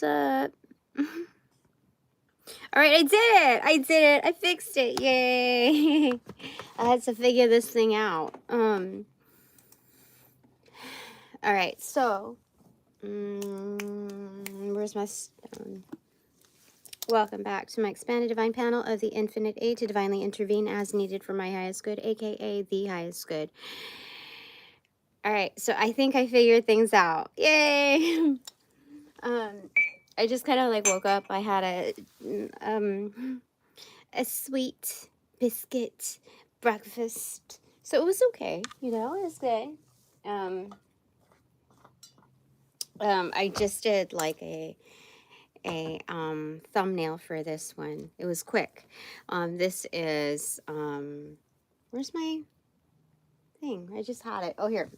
What's up? All right, I did it. I did it. I fixed it. Yay. I had to figure this thing out. All right, so where's my stone? Welcome back to my expanded divine panel of the infinite aid to divinely intervene as needed for my highest good, aka the highest good. All right, so I think I figured things out. Yay. I just kind of like woke up. I had a sweet biscuit breakfast, so it was okay. You know, it was good. I just did like a thumbnail for this one. It was quick. This is where's my thing? I just had it. Oh, here.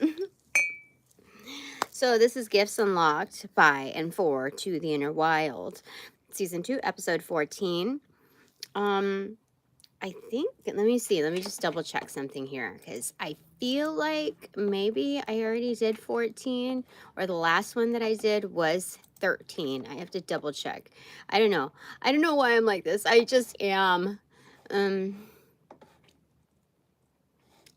So this is Gifts Unlocked by and for To the Inner Wild, Season 2, Episode 14. I think, let me see, let me just double check something here, because I feel like maybe I already did 14, or the last one that I did was 13. I have to double check. I don't know. I don't know why I'm like this. I just am.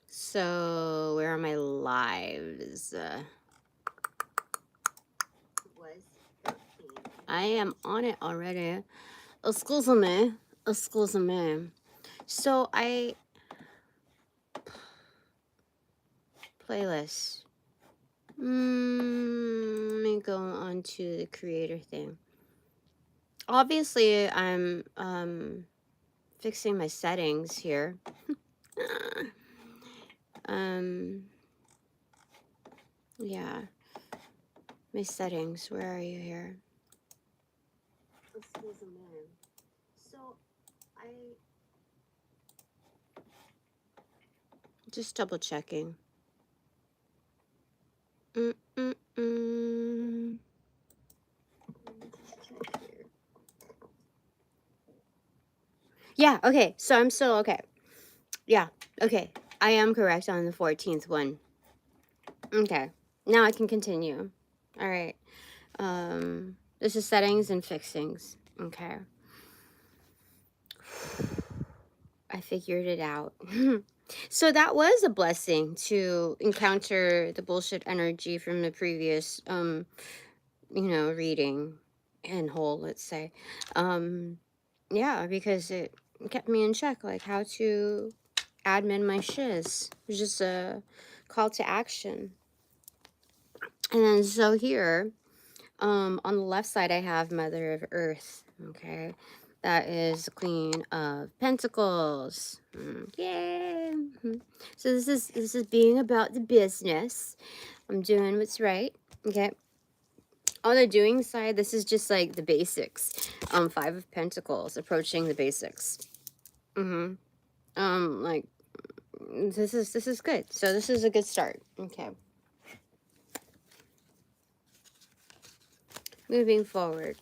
So where are my lives? Was 13. I am on it already. Excuse me. Excuse me. So playlist. Let me go on to the creator thing. Obviously, I'm fixing my settings here. Yeah. My settings. Where are you here? Excuse me. So I just double checking. Yeah, okay. So I'm still okay. Yeah, okay. I am correct on the 14th one. Okay. Now I can continue. All right. This is settings and fixings. Okay. I figured it out. So that was a blessing to encounter the bullshit energy from the previous reading and whole, let's say. Yeah, because it kept me in check, like how to admin my shiz. It was just a call to action. And then so here, on the left side, I have Mother of Earth. Okay, that is the Queen of Pentacles. Yay! So this is being about the business. I'm doing what's right. Okay. On the doing side, this is just like the basics. Five of Pentacles, approaching the basics. Like this is good. So this is a good start. Okay. Moving forward.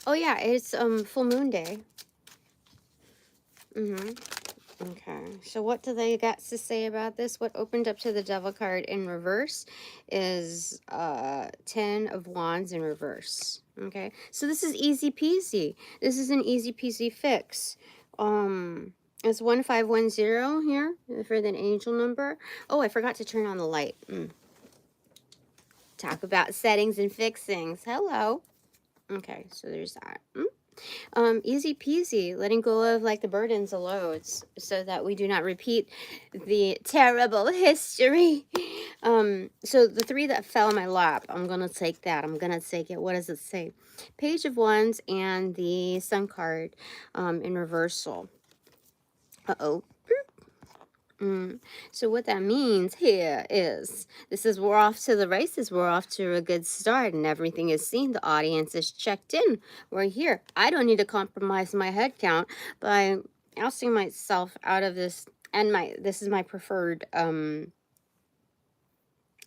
Oh yeah, it's full moon day. Okay, so what do they got to say about this? What opened up to the Devil card in reverse is 10 of Wands in reverse. Okay, so this is easy peasy. This is an easy peasy fix. It's 1510 here for the angel number. Oh, I forgot to turn on the light. Talk about settings and fixings. Hello. Okay, so there's that. Easy peasy, letting go of like the burdens, the loads, so that we do not repeat the terrible history. So the three that fell in my lap, I'm gonna take that. I'm gonna take it. What does it say? Page of Wands and the Sun card in reversal. Uh-oh. So what that means here is, this is we're off to the races, we're off to a good start, and everything is seen. The audience is checked in. We're here. I don't need to compromise my head count by ousting myself out of this, and this is my preferred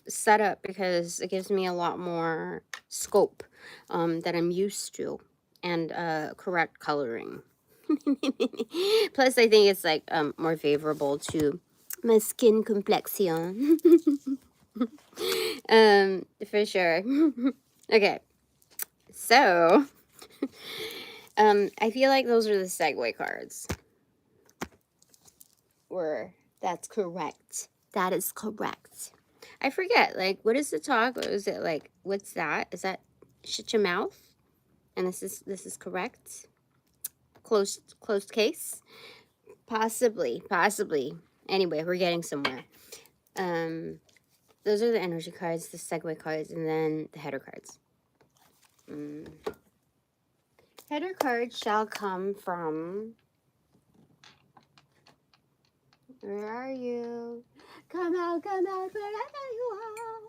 setup because it gives me a lot more scope that I'm used to, and correct coloring. Plus, I think it's like more favorable to my skin complexion. For sure. Okay. So, I feel like those are the segue cards. Or that's correct. That is correct. I forget, like, what is the talk? What is it like? What's that? Is that shut your mouth? And this is correct. Closed case. Possibly. Anyway, we're getting somewhere. Those are the energy cards, the segue cards, and then the header cards. Header cards shall come from. Where are you? Come out, wherever you are.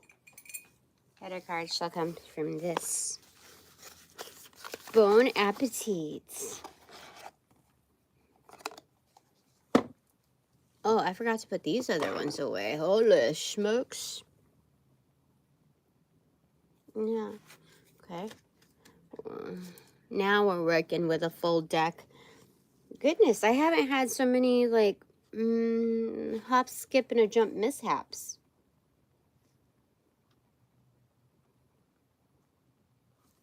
Header cards shall come from this. Bon appetit. Oh, I forgot to put these other ones away. Holy smokes. Yeah. Okay. Now we're working with a full deck. Goodness, I haven't had so many, like, hop, skip, and a jump mishaps.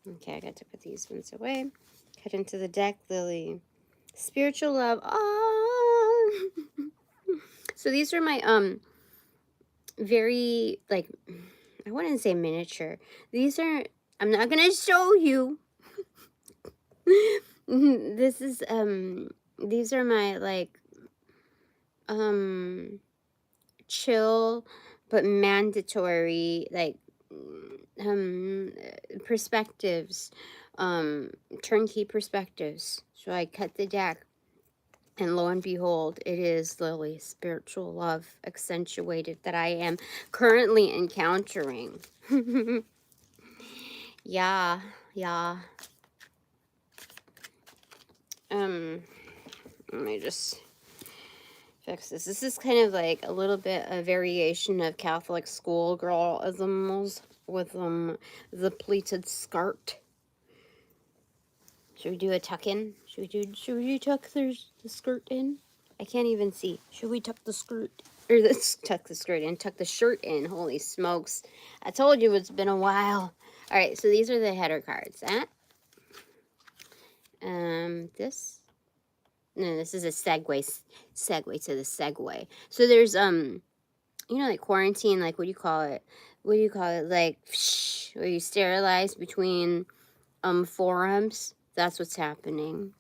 Okay, I got to put these ones away. Cut into the deck, Lily. Spiritual love. Oh. So these are my, very, like, I wouldn't say miniature. These are, I'm not going to show you. This is, these are my, like, chill but mandatory, like, perspectives, turnkey perspectives. So I cut the deck, and lo and behold, it is Lily's spiritual love accentuated that I am currently encountering. Yeah. Let me just fix this. This is kind of like a little bit a variation of Catholic schoolgirlisms with the pleated skirt. Should we do a tuck in? Should we tuck the skirt in? I can't even see. Should we tuck the skirt or tuck the skirt in? Tuck the shirt in. Holy smokes. I told you it's been a while. All right, so these are the header cards. This. No, this is a segue to the segue. So there's you know, like quarantine, like what do you call it? Like where you sterilize between forums. That's what's happening.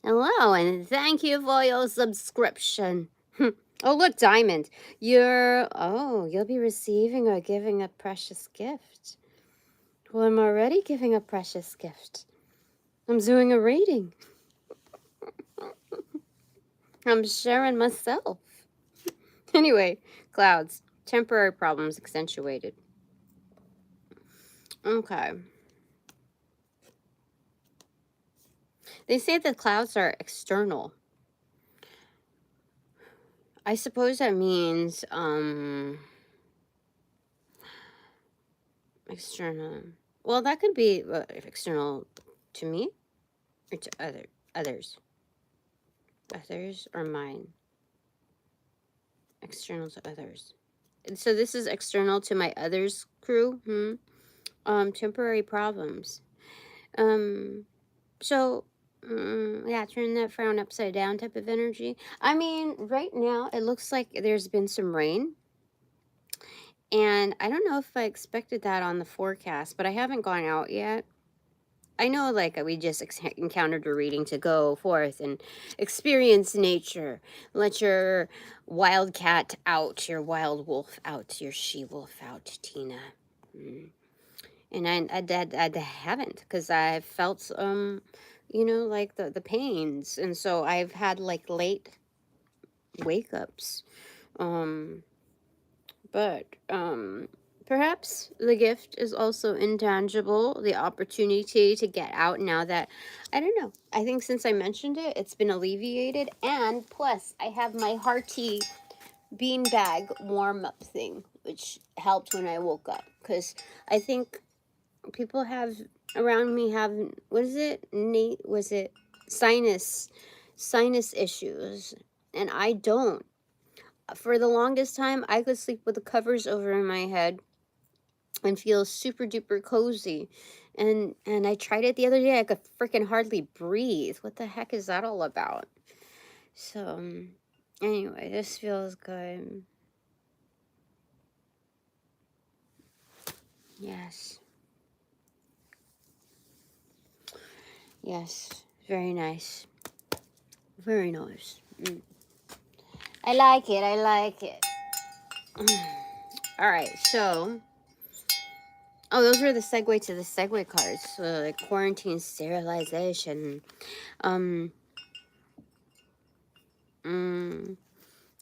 Hello, and thank you for your subscription. Oh, look, Diamond. You'll be receiving or giving a precious gift. Well, I'm already giving a precious gift. I'm doing a reading. I'm sharing myself. Anyway, clouds. Temporary problems accentuated. Okay. They say the clouds are external. I suppose that means, external. Well, that could be external to me or to others. Others or mine. External to others. So this is external to my others crew. Temporary problems. So, yeah, turn that frown upside down type of energy. I mean, right now, it looks like there's been some rain. And I don't know if I expected that on the forecast, but I haven't gone out yet. I know, like, we just encountered a reading to go forth and experience nature. Let your wildcat out, your wild wolf out, your she-wolf out, Tina. And I haven't, because I've felt, you know, like the pains. And so I've had, like, late wake-ups. But perhaps the gift is also intangible, the opportunity to get out now that, I don't know, I think since I mentioned it, it's been alleviated. And plus, I have my hearty beanbag warm-up thing, which helped when I woke up. Because I think people around me have, what is it? Was it sinus issues? And I don't. For the longest time, I could sleep with the covers over my head and feels super duper cozy. And I tried it the other day. I could freaking hardly breathe. What the heck is that all about? So anyway, this feels good. Yes. Yes. Very nice. Very nice. I like it. I like it. All right. So, oh, those were the segue to the Segue cards. So, like quarantine sterilization.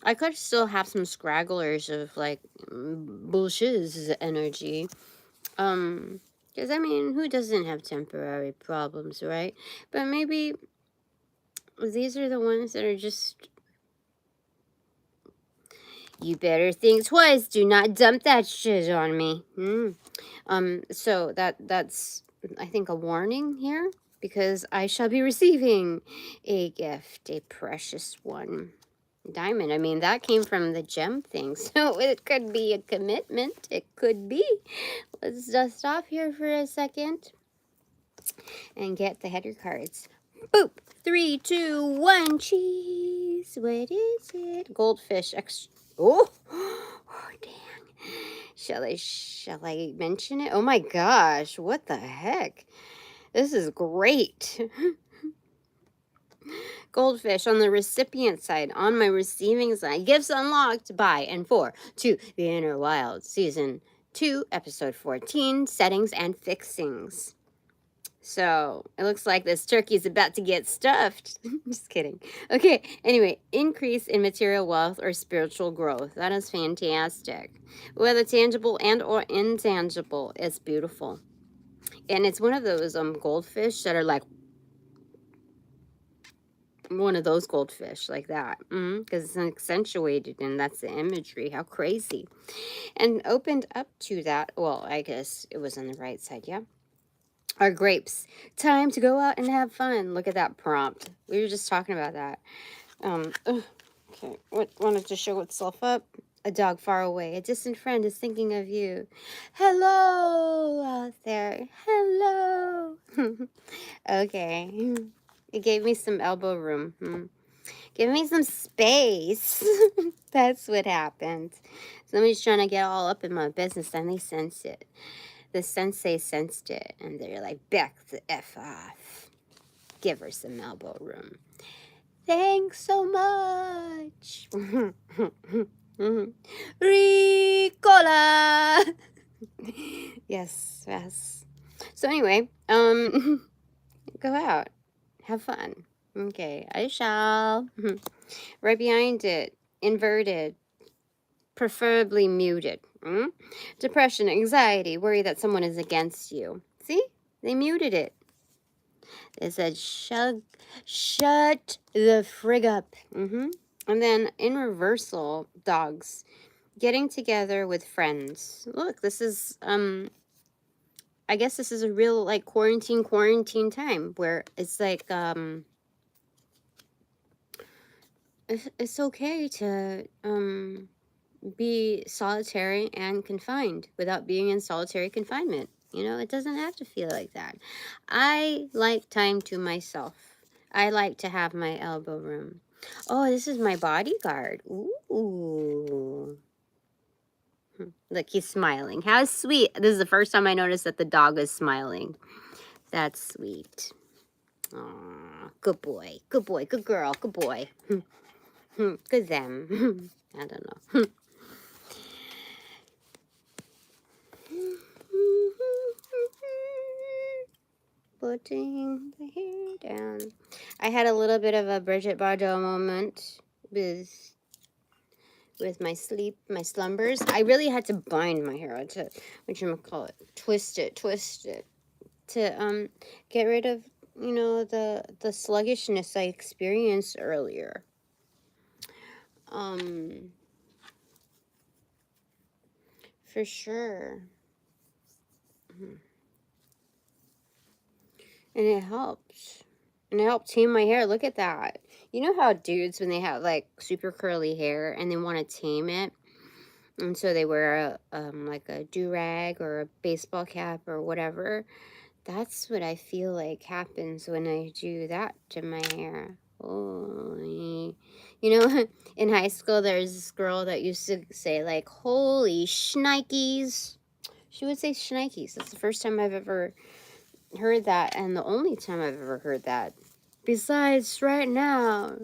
I could still have some scragglers of like bullshiz energy. Because I mean, who doesn't have temporary problems, right? But maybe these are the ones that are just, you better think twice. Do not dump that shit on me. So that's I think a warning here, because I shall be receiving a gift, a precious one. Diamond. I mean, that came from the gem thing, so it could be a commitment. It could be. Let's just stop here for a second and get the header cards. Boop. 3, 2, 1. Cheese. What is it? Goldfish. Oh. Oh, dang. Shall I mention it? Oh my gosh. What the heck? This is great. Goldfish on the recipient side. On my receiving side, gifts unlocked by and for to the Inner Wild, Season 2, Episode 14, Settings and Fixings. So, it looks like this turkey is about to get stuffed. Just kidding. Okay, anyway, increase in material wealth or spiritual growth. That is fantastic. Whether tangible and or intangible, it's beautiful. And it's one of those goldfish that are like one of those goldfish like that, because it's accentuated, and that's the imagery. How crazy. And opened up to that, well, I guess it was on the right side, yeah, are grapes. Time to go out and have fun. Look at that prompt. We were just talking about that. Okay, what wanted to show itself up? A dog far away, a distant friend is thinking of you. Hello out there. Hello. Okay. It gave me some elbow room. Give me some space. That's what happened. Somebody's trying to get all up in my business, and they sense it. The sensei sensed it, and they're like, back the F off. Give her some elbow room. Thanks so much. Ricola. Yes. So anyway, go out. Have fun. Okay, I shall. Right behind it, inverted, preferably muted. Depression, anxiety, worry that someone is against you. See? They muted it. They said, shut the frig up. And then in reversal, dogs. Getting together with friends. Look, this is, I guess this is a real, like, quarantine time where it's like, it's okay to, be solitary and confined without being in solitary confinement. You know, it doesn't have to feel like that. I like time to myself. I like to have my elbow room. Oh, this is my bodyguard. Ooh. Look, he's smiling. How sweet. This is the first time I noticed that the dog is smiling. That's sweet. Aw, good boy. Good boy. Good girl. Good boy. Good them. I don't know. Putting the hair down. I had a little bit of a Bridget Bardot moment with my sleep, my slumbers. I really had to bind my hair to, whatchamacallit, twist it to get rid of, you know, the sluggishness I experienced earlier. For sure. And it helps. And it helped tame my hair. Look at that. You know how dudes, when they have like super curly hair and they want to tame it, And so they wear like a do-rag or a baseball cap or whatever. That's what I feel like happens when I do that to my hair. Holy. You know, in high school, there's this girl that used to say, like, holy shnikes. She would say shnikes. That's the first time I've ever heard that, and the only time I've ever heard that. Besides, right now.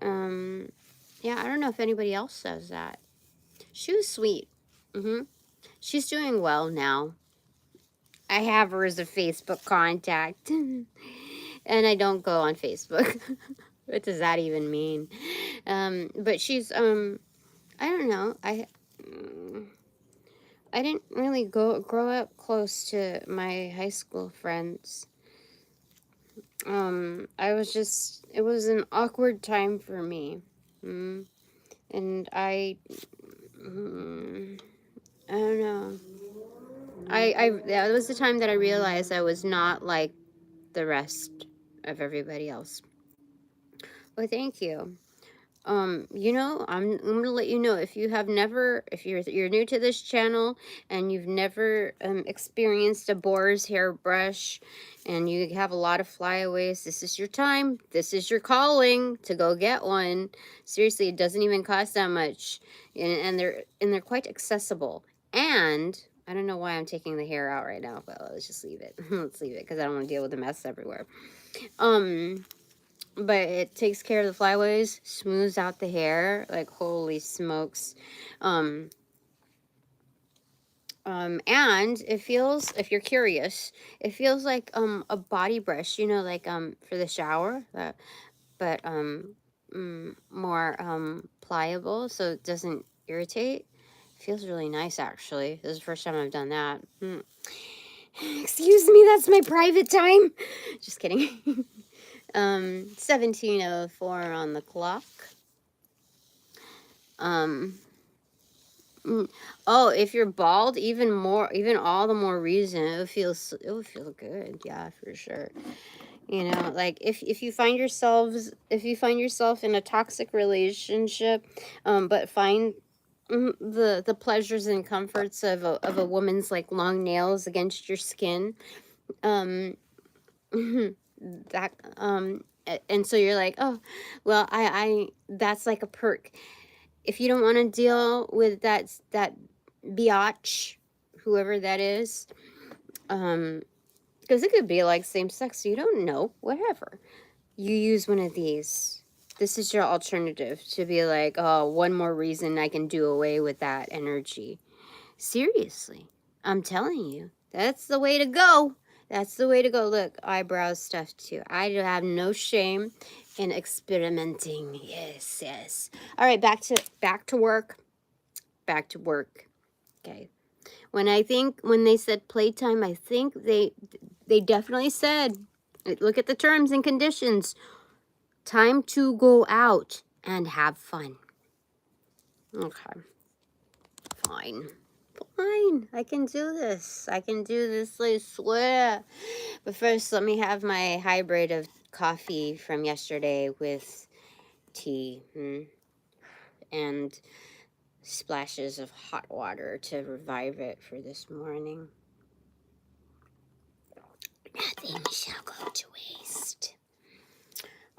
Yeah, I don't know if anybody else says that. She was sweet. She's doing well now. I have her as a Facebook contact. And I don't go on Facebook. What does that even mean? But she's, I don't know. I didn't really grow up close to my high school friends. It was an awkward time for me. And I don't know. That was the time that I realized I was not like the rest of everybody else. Well, thank you. You know, I'm gonna let you know, if you're new to this channel and you've never experienced a boar's hairbrush and you have a lot of flyaways, this is your time. This is your calling to go get one. Seriously, it doesn't even cost that much, and they're quite accessible. And I don't know why I'm taking the hair out right now, but let's just leave it. Let's leave it because I don't want to deal with the mess everywhere. But it takes care of the flyaways, smooths out the hair, like holy smokes. And it feels, if you're curious, it feels like a body brush, you know, like for the shower, but more pliable, so it doesn't irritate. It feels really nice, actually. This is the first time I've done that. Excuse me, that's my private time. Just kidding. 17:04 on the clock. Oh, if you're bald, even all the more reason. It would feel good. Yeah, for sure. You know, like if you find yourself in a toxic relationship, but find the pleasures and comforts of a woman's like long nails against your skin, that and so you're like, oh, well, I that's like a perk. If you don't want to deal with that biatch, whoever that is, because it could be like same sex, you don't know, whatever, you use one of these. This is your alternative to be like, oh, one more reason I can do away with that energy. Seriously, I'm telling you, that's the way to go. That's the way to go. Look, eyebrow stuff too. I have no shame in experimenting. Yes, yes. All right, back to work. Back to work. Okay. When they said playtime, I think they definitely said, look at the terms and conditions. Time to go out and have fun. Okay. Fine. Fine, I can do this. I swear. But first, let me have my hybrid of coffee from yesterday with tea and splashes of hot water to revive it for this morning. Nothing shall go to waste.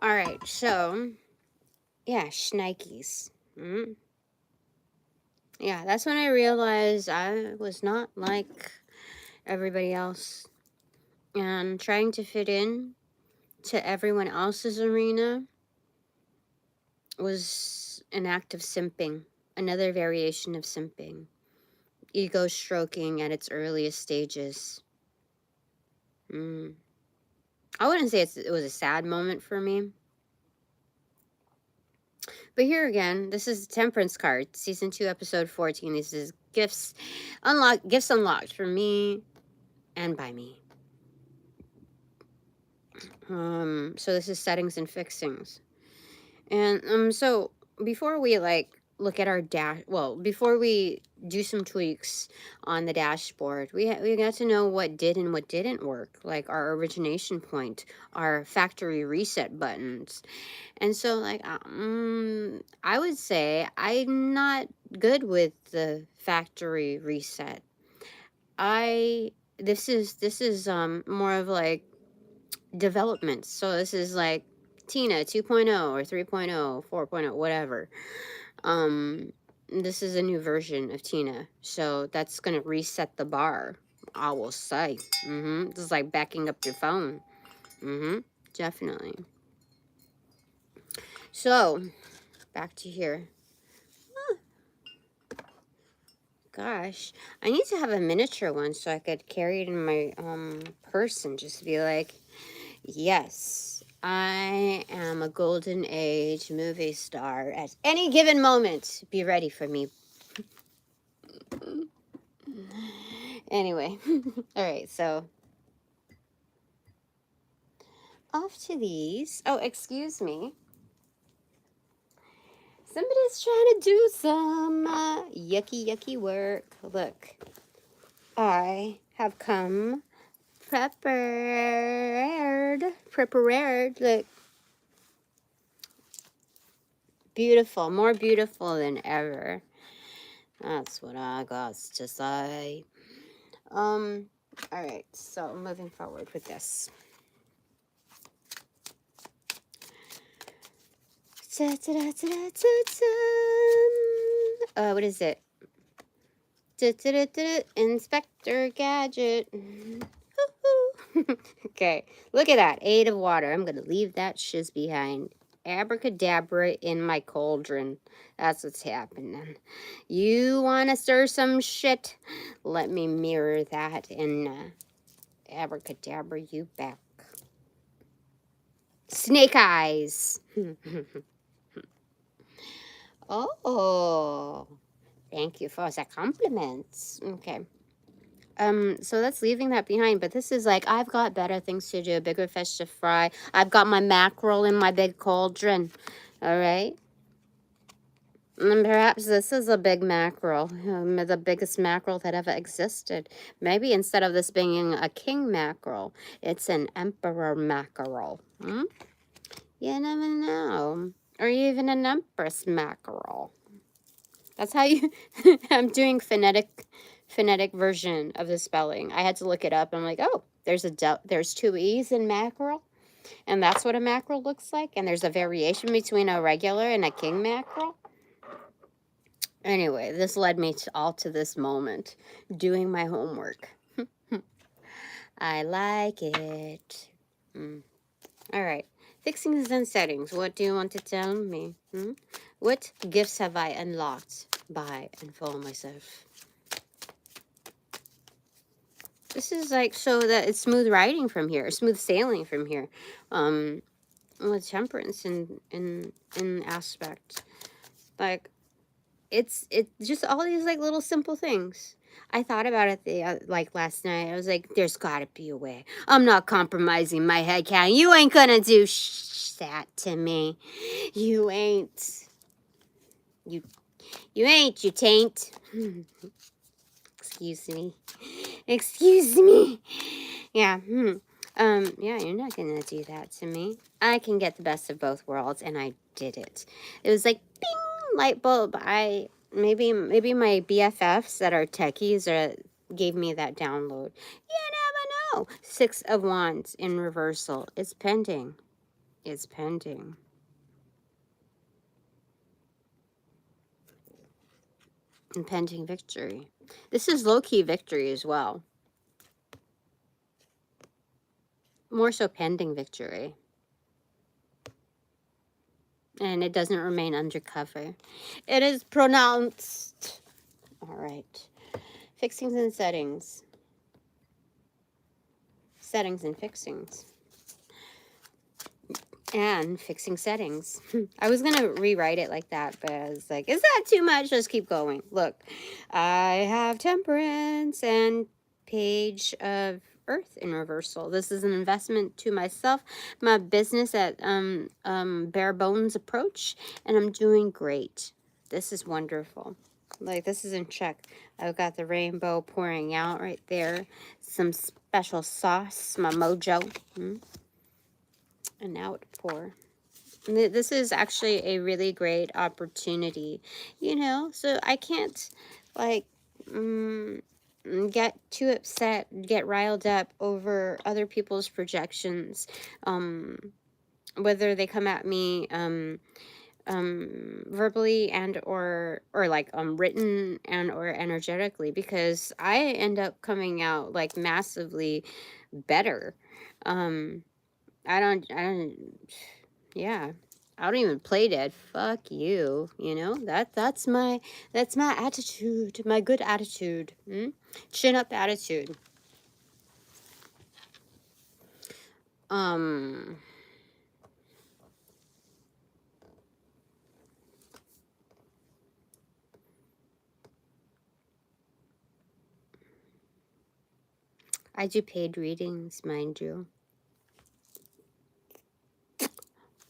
All right, so yeah, shnikes. Yeah, that's when I realized I was not like everybody else. And trying to fit in to everyone else's arena was an act of simping. Another variation of simping. Ego stroking at its earliest stages. I wouldn't say it was a sad moment for me. But here again, this is Temperance card, season 2, episode 14. This is gifts unlocked for me and by me. So this is settings and fixings. And so before we look at our before we do some tweaks on the dashboard, we got to know what did and what didn't work, like our origination point, our factory reset buttons. And so I would say I'm not good with the factory reset. This is more of like development. So this is like Tina 2.0 or 3.0, 4.0, whatever. This is a new version of Tina. So that's going to reset the bar, I will say. This is like backing up your phone. Definitely. So, back to here. Gosh, I need to have a miniature one so I could carry it in my purse and just be like, yes, I am a golden age movie star at any given moment. Be ready for me. Anyway, all right, so off to these. Oh, excuse me. Somebody's trying to do some yucky work. Look, I have come prepared. Look, beautiful, more beautiful than ever. That's what I got to say. All right, so moving forward with this. What is it? Inspector Gadget. Okay, look at that. 8 of water. I'm going to leave that shiz behind. Abracadabra in my cauldron. That's what's happening. You want to stir some shit? Let me mirror that and abracadabra you back. Snake eyes. Oh, thank you for the compliments. Okay. So that's leaving that behind, but this is like, I've got better things to do, bigger fish to fry. I've got my mackerel in my big cauldron. All right. And perhaps this is a big mackerel, the biggest mackerel that ever existed. Maybe instead of this being a king mackerel, it's an emperor mackerel. You never know. Or even an empress mackerel. That's how you... I'm doing phonetic version of the spelling. I had to look it up. I'm like, oh, there's 2 E's in mackerel. And that's what a mackerel looks like. And there's a variation between a regular and a king mackerel. Anyway, this led me to this moment, doing my homework. I like it. All right, fixings and settings. What do you want to tell me? What gifts have I unlocked by and for myself? This is like so that it's smooth riding from here, smooth sailing from here. With temperance in aspect, like. It's just all these like little simple things. I thought about it like last night. I was like, there's got to be a way. I'm not compromising my head count. You ain't gonna do that to me. You ain't. You ain't. You tain't. Excuse me. Excuse me. Yeah. Yeah, you're not gonna do that to me. I can get the best of both worlds, and I did it. It was like, bing! Light bulb. Maybe my BFFs that are techies gave me that download. You never know. 6 of Wands in reversal. It's pending. It's pending. Impending victory. This is low-key victory as well. More so pending victory. And it doesn't remain undercover. It is pronounced. All right. Fixings and settings. Settings and fixings. And fixing settings. I was going to rewrite it like that, but I was like, is that too much? Let's keep going. Look, I have temperance and page of earth in reversal. This is an investment to myself, my business at bare bones approach, and I'm doing great. This is wonderful. Like, this is in check. I've got the rainbow pouring out right there. Some special sauce, my mojo. And now it pour. This is actually a really great opportunity, you know, so I can't like get too upset, get riled up over other people's projections, whether they come at me verbally and or like written and or energetically, because I end up coming out like massively better. um I don't yeah, I don't even play dead. Fuck you, you know, that's my attitude, my good attitude. Chin up attitude. um I do paid readings, mind you.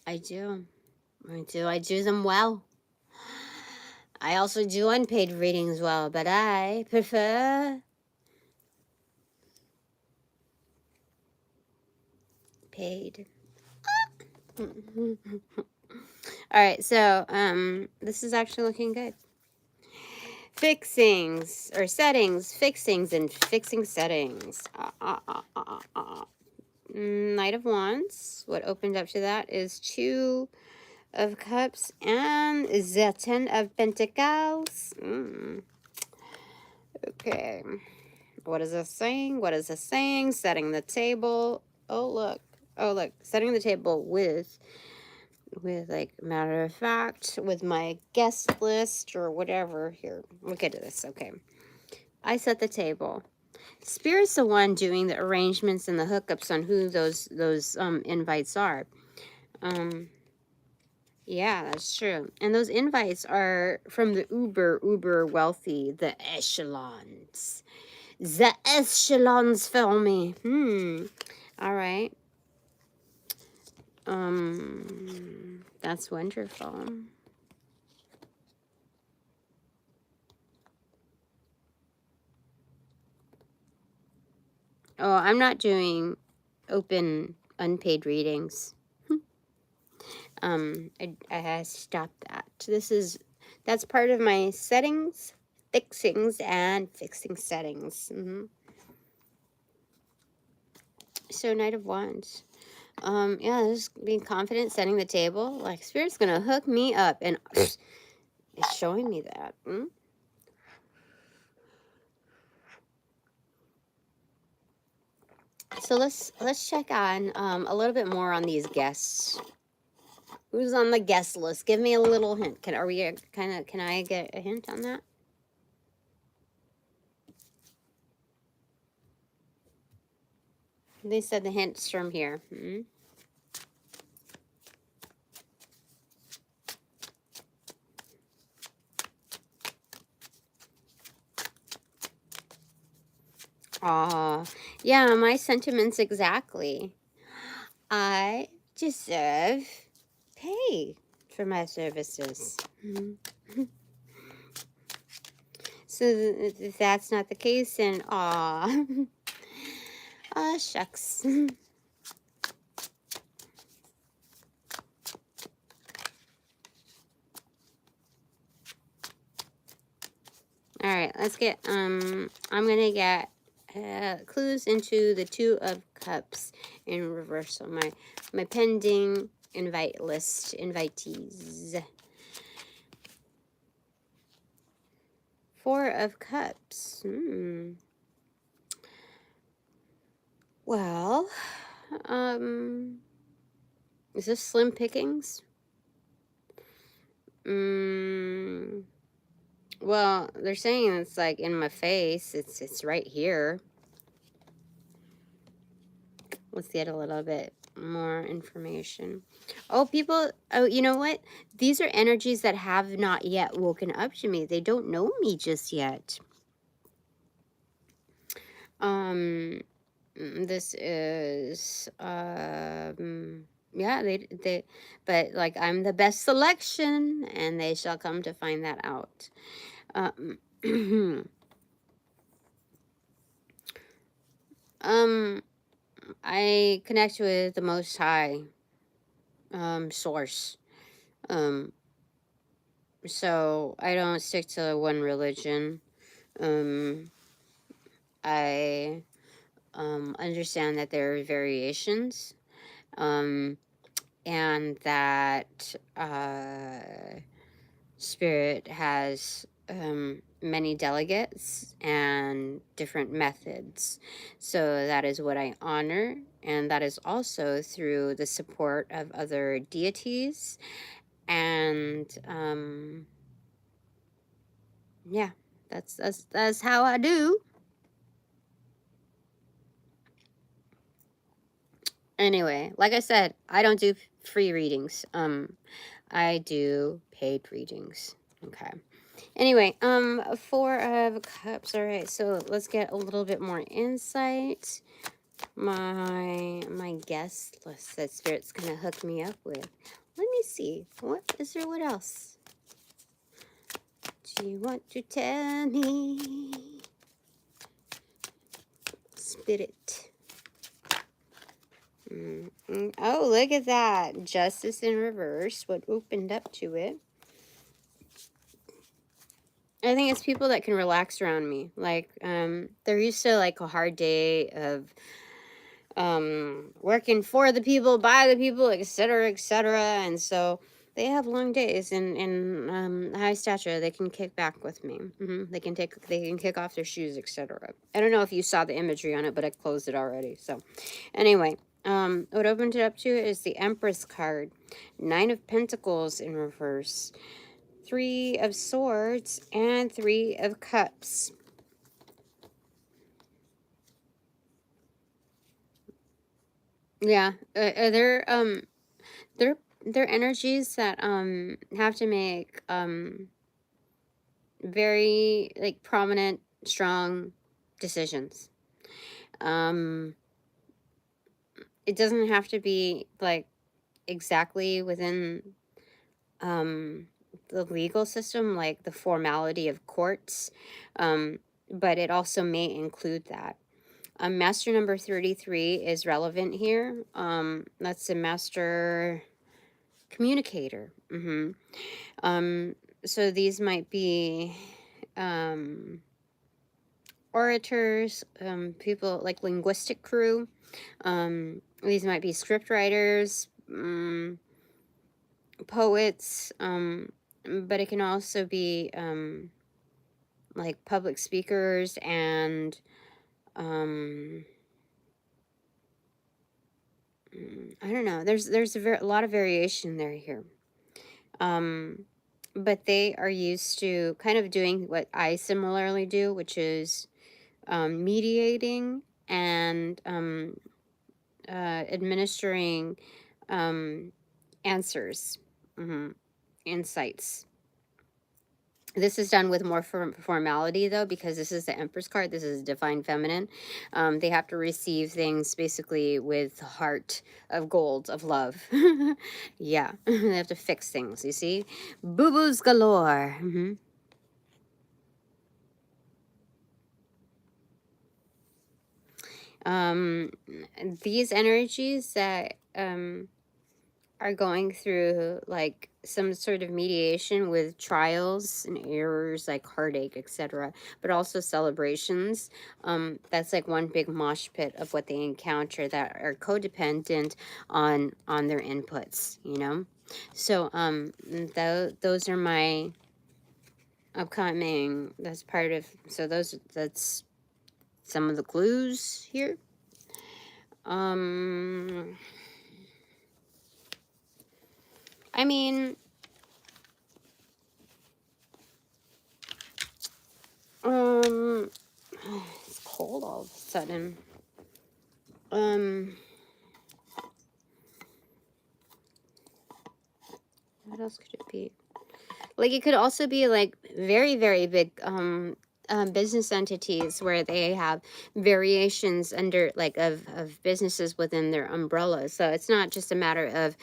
I do them well. I also do unpaid readings well, but I prefer paid. All right, so this is actually looking good. Fixings or settings, fixings and fixing settings. Knight of Wands. What opened up to that is Two of Cups and the Ten of Pentacles. Okay. What is this saying? What is this saying? Setting the table. Oh, look. Oh, look. Setting the table with like matter of fact, with my guest list or whatever. Here, look at this. Okay. I set the table. Spirit's the one doing the arrangements and the hookups on who those invites are. Yeah, that's true. And those invites are from the uber wealthy, the echelons. The echelons for me. All right. That's wonderful. Oh, I'm not doing open unpaid readings. I stopped that. That's part of my settings, fixings, and fixing settings. So Knight of Wands. Yeah, just being confident, setting the table. Like Spirit's gonna hook me up, and it's showing me that. So let's check on a little bit more on these guests. Who's on the guest list? Give me a little hint. Can I get a hint on that? They said the hints from here. Yeah, my sentiments exactly. I deserve pay for my services. So if that's not the case, then shucks. All right, let's get I'm gonna get clues into the Two of Cups in reversal. My pending invite list, invitees. Four of Cups. Well, is this slim pickings? Well, they're saying it's like in my face. It's right here. Let's get a little bit more information. Oh, people, you know what? These are energies that have not yet woken up to me. They don't know me just yet. This is yeah, they but like I'm the best selection, and they shall come to find that out. I connect with the Most High. source. Um, so I don't stick to one religion. I understand that there are variations, and that Spirit has many delegates and different methods. So that is what I honor, and that is also through the support of other deities. And yeah, that's how I do. Anyway, like I said, I don't do free readings. I do paid readings. Okay. Anyway, 4 of Cups. All right, so let's get a little bit more insight. My guest list that Spirit's gonna hook me up with. Let me see. What is there? What else do you want to tell me, Spirit? Oh, look at that. Justice in reverse. What opened up to it? I think it's people that can relax around me. Like, they're used to like a hard day of working for the people, by the people, etc., etc. And so they have long days in high stature. They can kick back with me. They can kick off their shoes, etc. I don't know if you saw the imagery on it, but I closed it already. So anyway, what opened it up to is the Empress card, 9 of Pentacles in reverse, 3 of Swords, and 3 of Cups. Yeah, they're energies that have to make very like prominent, strong decisions. It doesn't have to be like exactly within the legal system, like the formality of courts, but it also may include that. Master number 33 is relevant here. That's a master communicator. So these might be orators, people like linguistic crew. These might be script writers, poets, but it can also be like public speakers and I don't know. There's a lot of variation there here. But they are used to kind of doing what I similarly do, which is mediating and administering answers, insights. This is done with more formality, though, because this is the Empress card. This is Divine Feminine. They have to receive things basically with the heart of gold, of love. Yeah, they have to fix things, you see? Boo-boos galore. These energies that are going through like some sort of mediation with trials and errors like heartache, etc., but also celebrations. That's like one big mosh pit of what they encounter that are codependent on their inputs, you know. So those are my upcoming, that's part of, so that's some of the clues here. I mean, it's cold all of a sudden. What else could it be? Like, it could also be like very, very big business entities where they have variations under like of businesses within their umbrella. So it's not just a matter of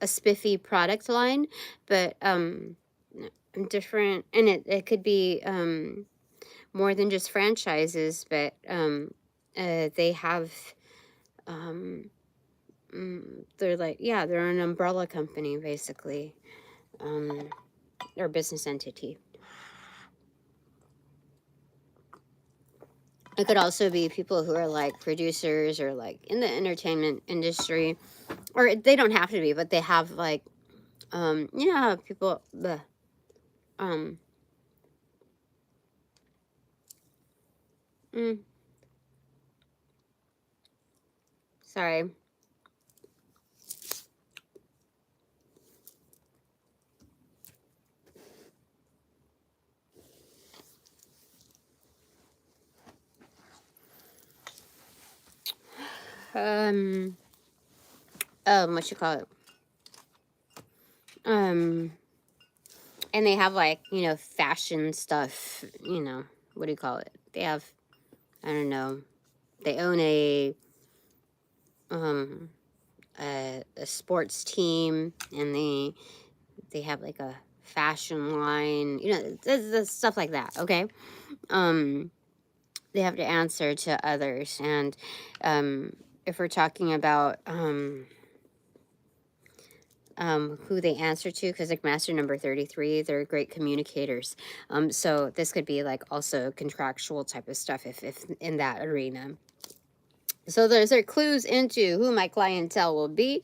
a spiffy product line, but different, and it could be more than just franchises, but they have they're like, yeah, they're an umbrella company, basically. Or business entity. It could also be people who are like producers or like in the entertainment industry, or they don't have to be, but they have like, you know how people, um, mm, sorry. What you call it? And they have like, you know, fashion stuff, you know, what do you call it? They have, I don't know, they own um, a sports team, and they have like a fashion line, you know, stuff like that. Okay. They have to answer to others, and if we're talking about who they answer to, because like master number 33, they're great communicators. So this could be like also contractual type of stuff if in that arena. So those are clues into who my clientele will be,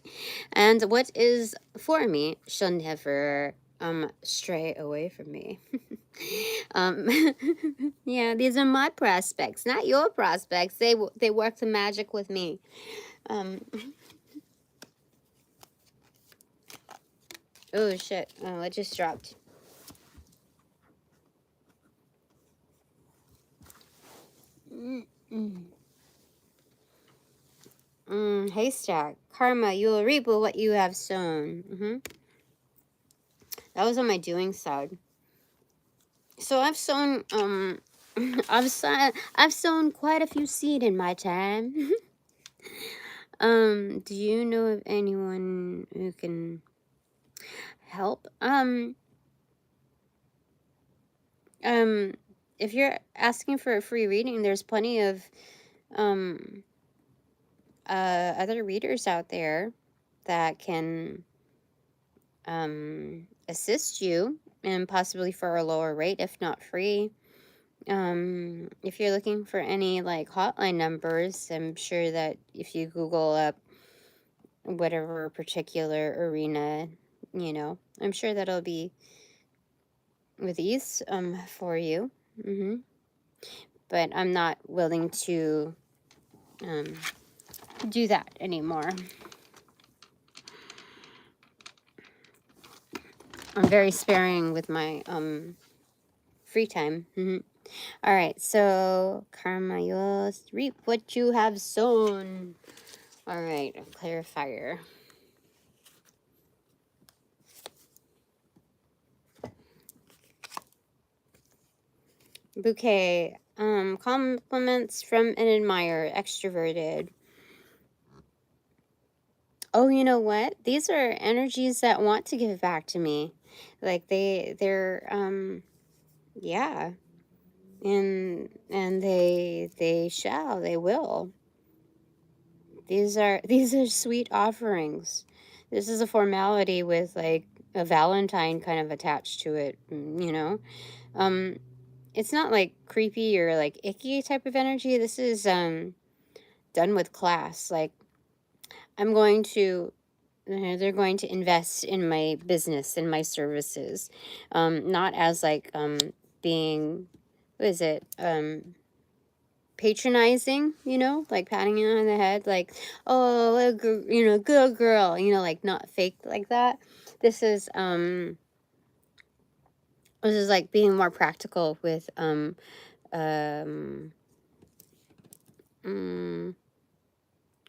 and what is for me shall never stray away from me. um yeah, these are my prospects, not your prospects. They work the magic with me. Oh shit, oh, it just dropped. Haystack. Karma, you will reap what you have sown. That was on my doing side. So I've sown I've sown quite a few seed in my time. Do you know of anyone who can help? If you're asking for a free reading, there's plenty of other readers out there that can assist you, and possibly for a lower rate, if not free. If you're looking for any like hotline numbers, I'm sure that if you Google up whatever particular arena, you know, I'm sure that'll be with ease for you. But I'm not willing to do that anymore. I'm very sparing with my free time. All right, so karma, you'll reap what you have sown. All right, a clarifier. Bouquet, compliments from an admirer, extroverted. Oh, you know what? These are energies that want to give back to me. Like they're yeah. And they will. These are sweet offerings. This is a formality with like a Valentine kind of attached to it, you know. It's not like creepy or like icky type of energy. This is done with class. Like I'm going to they're going to invest in my business and my services, not as like being, what is it, patronizing, you know, like patting you on the head, like, oh, you know, good girl, you know, like not fake like that. This is like being more practical with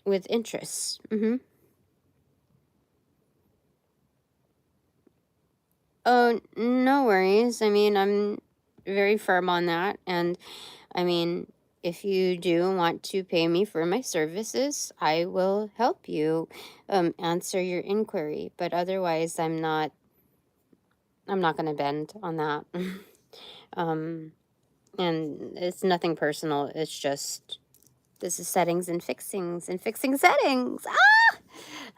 with interests. Oh, no worries. I mean, I'm very firm on that. And I mean, if you do want to pay me for my services, I will help you answer your inquiry. But otherwise, I'm not going to bend on that. And it's nothing personal. It's just, this is settings and fixing settings. Ah!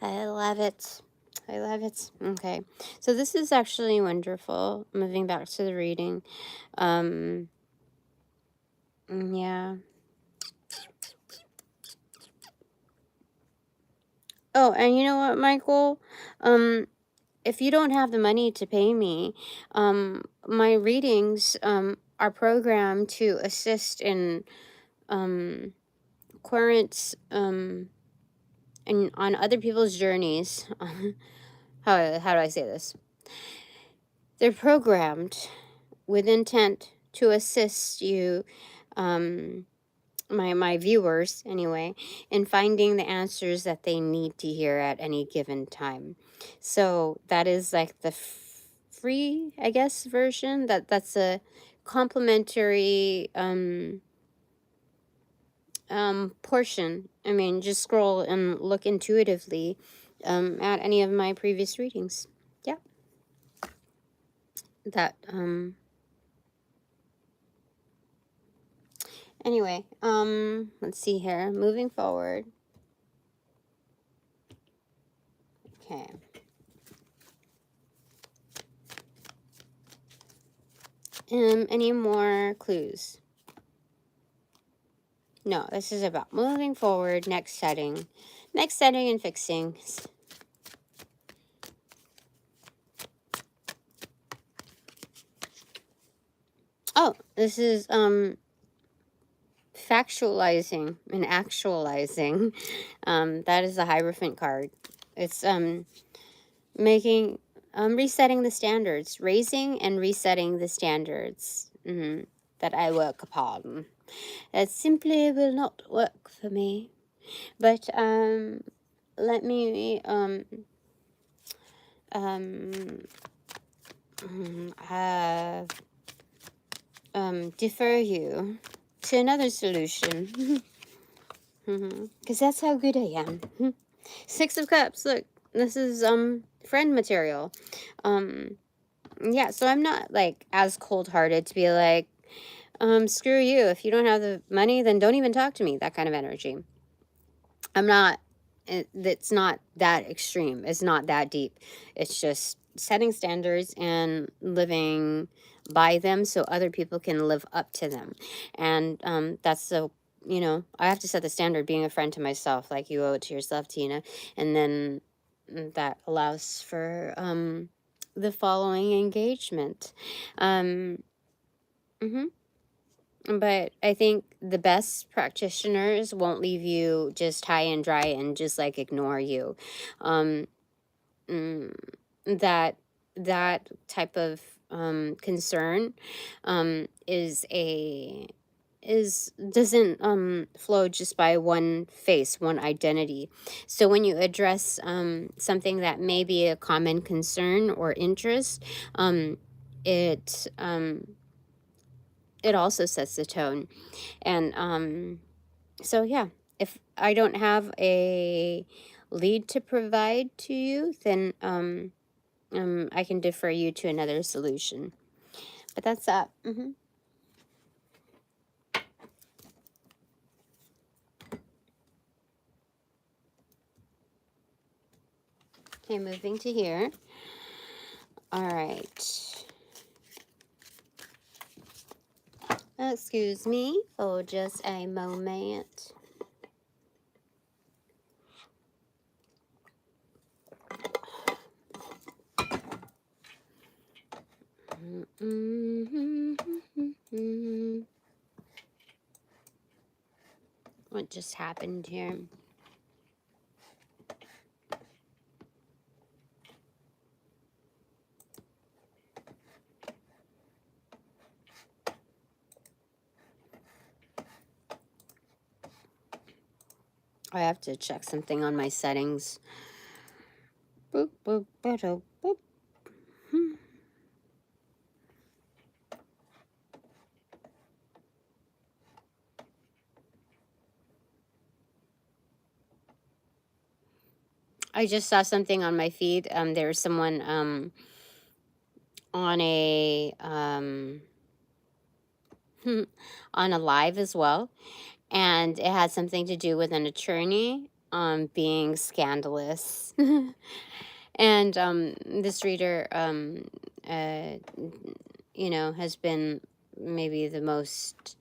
I love it. I love it. Okay. So this is actually wonderful. Moving back to the reading. Yeah. Oh, and you know what, Michael? If you don't have the money to pay me, my readings are programmed to assist in current and on other people's journeys. How do I say this? They're programmed with intent to assist you, my viewers anyway, in finding the answers that they need to hear at any given time. So that is like the free, I guess, version. That's a complimentary portion. I mean, just scroll and look intuitively at any of my previous readings. Yeah. That anyway, let's see here. Moving forward. Okay. Any more clues? No, this is about moving forward, next setting and fixing. Oh, this is factualizing and actualizing. That is the Hierophant card. It's making resetting the standards, raising and resetting the standards that I work upon. That simply will not work for me. But let me defer you to another solution. Because that's how good I am. Six of Cups. Look, this is friend material. Yeah, so I'm not like as cold-hearted to be like, screw you. If you don't have the money, then don't even talk to me. That kind of energy. I'm not. It's not that extreme. It's not that deep. It's just setting standards and living by them so other people can live up to them. And that's so, I have to set the standard being a friend to myself, like you owe it to yourself, Tina. And then that allows for the following engagement. But I think the best practitioners won't leave you just high and dry and just like ignore you. That type of concern doesn't flow just by one face, one identity. So when you address something that may be a common concern or interest, it also sets the tone. And so yeah, if I don't have a lead to provide to you, then I can defer you to another solution. But that's that. Okay, moving to here. All right. Excuse me for just a moment. What just happened here? I have to check something on my settings. Boop, boop, boop, boop. I just saw something on my feed. There's someone on a on a live as well, and it had something to do with an attorney being scandalous. And this reader, uh, you know, has been maybe the most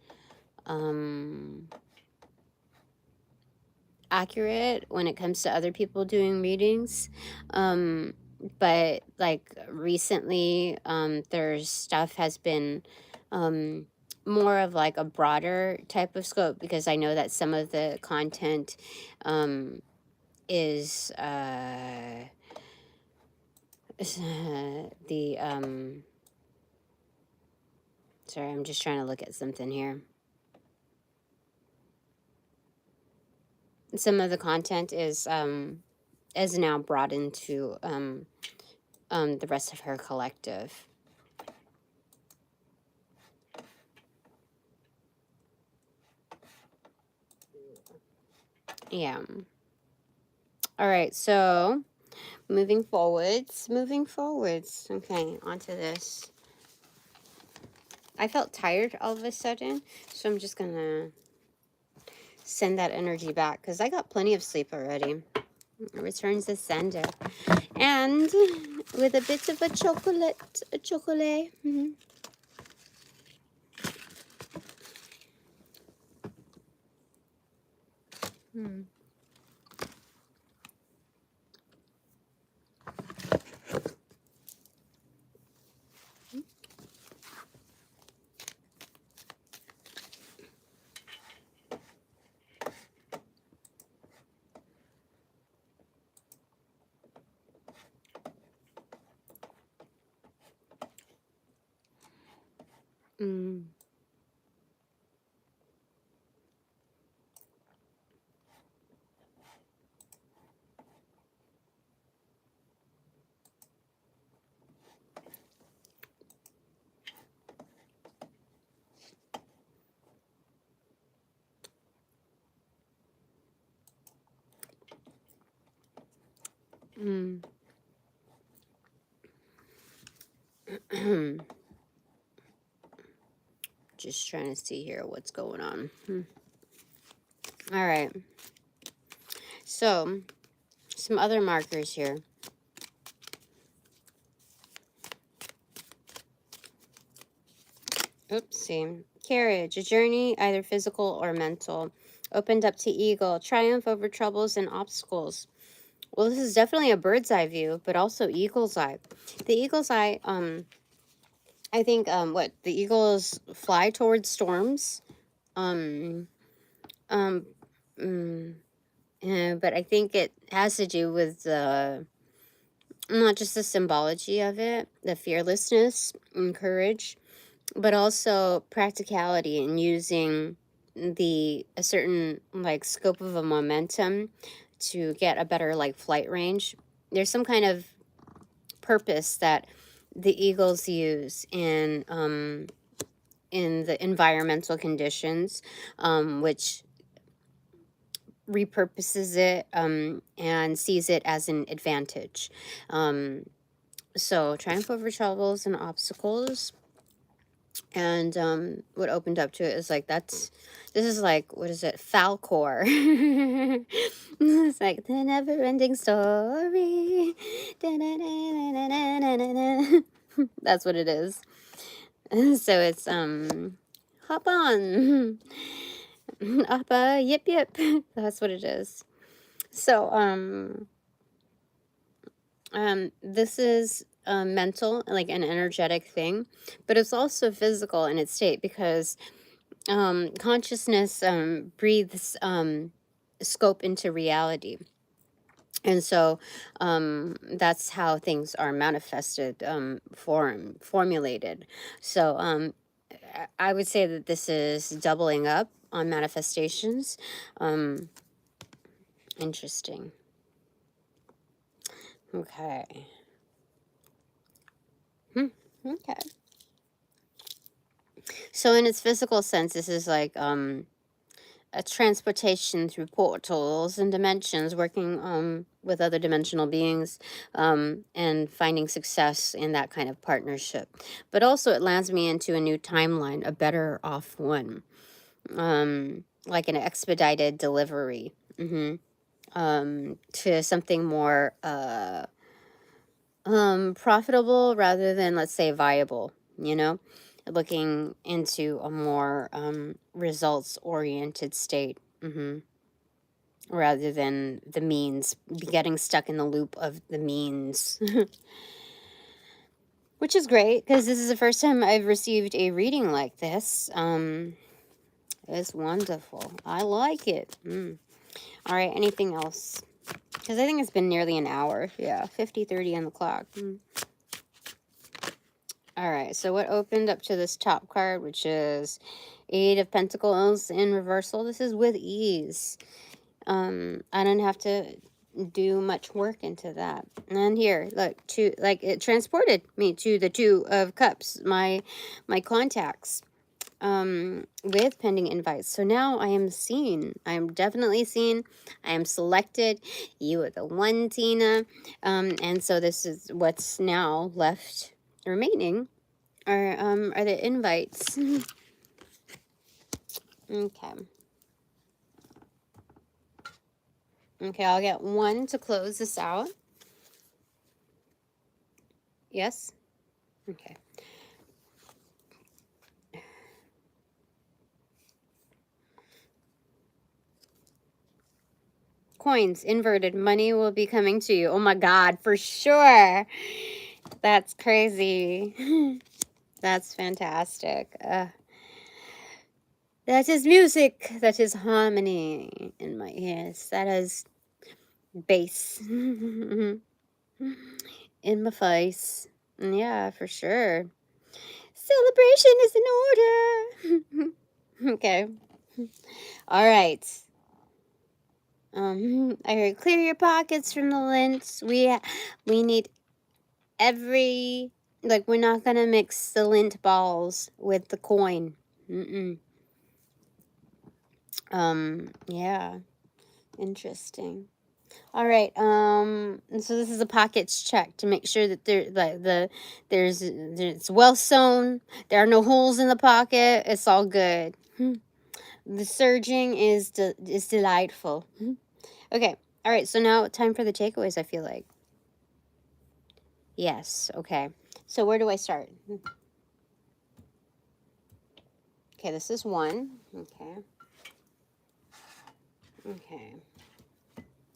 accurate when it comes to other people doing readings. But like recently, their stuff has been more of like a broader type of scope, because I know that some of the content is the sorry, I'm just trying to look at something here. Some of the content is now brought into the rest of her collective. Yeah. All right, so moving forwards. Okay, onto this. I felt tired all of a sudden, so I'm just gonna send that energy back because I got plenty of sleep already. Returns the sender. And with a bit of a chocolate. Mm-hmm. Hmm. Mm. Mm. Just trying to see here what's going on. All right. So, some other markers here. Oopsie. Carriage, a journey, either physical or mental. Opened up to eagle, triumph over troubles and obstacles. Well, this is definitely a bird's eye view, but also eagle's eye. The eagle's eye, I think, what the eagles fly towards storms. Um, um, mm, but I think it has to do with not just the symbology of it, the fearlessness and courage, but also practicality and using a certain like scope of a momentum to get a better like flight range. There's some kind of purpose that the eagles use in the environmental conditions, which repurposes it and sees it as an advantage. So triumph over troubles and obstacles. And what opened up to it is like this is like, what is it, Falcor. It's like the never-ending story. That's what it is. So it's hop on. Appa, yip yip. That's what it is. So this is mental, like an energetic thing, but it's also physical in its state, because consciousness breathes scope into reality. And so that's how things are manifested, formulated. So I would say that this is doubling up on manifestations. Interesting. Okay. Okay. So in its physical sense, this is like a transportation through portals and dimensions, working with other dimensional beings, and finding success in that kind of partnership. But also it lands me into a new timeline, a better off one, like an expedited delivery. to something more profitable rather than, let's say, viable, you know, looking into a more results oriented state. Rather than the means, getting stuck in the loop of the means. Which is great, because this is the first time I've received a reading like this. It's wonderful. I like it. All right, anything else? Because I think it's been nearly an hour. Yeah, 50:30 on the clock. All right, so what opened up to this top card, which is Eight of Pentacles in reversal. This is with ease. I don't have to do much work into that. And here, look, it transported me to the Two of Cups, my contacts, with pending invites. So now I am seen. I am definitely seen. I am selected. You are the one, Tina. And so this is what's now left remaining are the invites. Okay. Okay, I'll get one to close this out. Yes? Okay. Coins, inverted. Money will be coming to you. Oh my God, for sure. That's crazy. That's fantastic. That is music. That is harmony in my ears. That is bass in my face. Yeah, for sure. Celebration is in order. Okay. All right. I heard clear your pockets from the lint. We need every, like, we're not gonna mix the lint balls with the coin. Yeah, interesting. All right. And so this is a pockets check to make sure that there's it's well sewn. There are no holes in the pocket. It's all good. The surging is delightful. Okay. All right. So now time for the takeaways. I feel like. Yes. Okay. So where do I start? Okay. This is one. Okay. Okay.